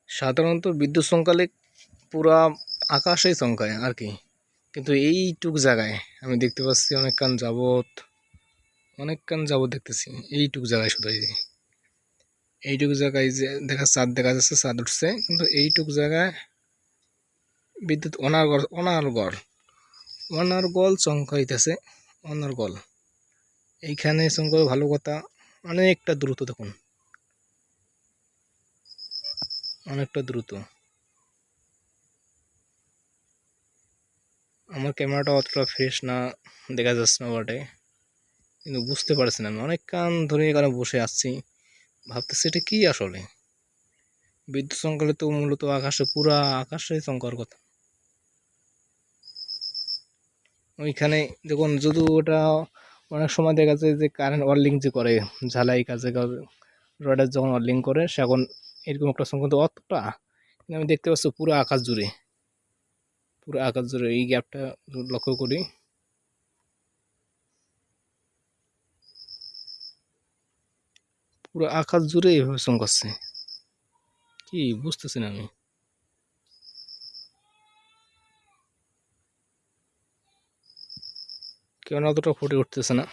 সাধারণত বিদ্যুৎ চমকালে পুরা আকাশেই চমকায় আর কি। কিন্তু এইটুক জায়গায় আমি দেখতে পাচ্ছি অনেকক্ষণ যাবত দেখতেছি এইটুক জায়গায় শুধু এইটুক জায়গায় যে দেখা যাচ্ছে চাঁদ উঠছে, কিন্তু এইটুক জায়গায় বিদ্যুৎ অনার্গল চমকাইতেছে। অনার্গল এইখানে চমকাবে ভালো কথা, অনেকটা দ্রুত, দেখুন অনেকটা দ্রুত। আমার ক্যামেরাটা অতটা ফ্রেশ না, দেখা যাচ্ছে না বটে, কিন্তু বুঝতে পারছি না। আমি অনেকক্ষণ ধরে এখানে বসে আসছি, ভাবতেছি এটা কি আসলে। বিদ্যুৎ চমকালে তো মূলত পুরা আকাশে চমকার কথা। ওইখানে দেখুন, যদি ওটা অনেক সময় দেখা যায় যে কারেন্ট ওয়ার্লিং যে করে, ঝালাই কাজে রডার যখন ওয়ার্লিং করে, সে এখন এরকম একটা চমকাতে অতটা, কিন্তু আমি দেখতে পাচ্ছি পুরো আকাশ জুড়ে এই গ্যাপটা লক্ষ্য করি। পুরো আকাশ জুড়ে এইভাবে চমকাচ্ছে, কি বুঝতেছি না আমি। কেন অতটা ফুটে উঠতেছে না।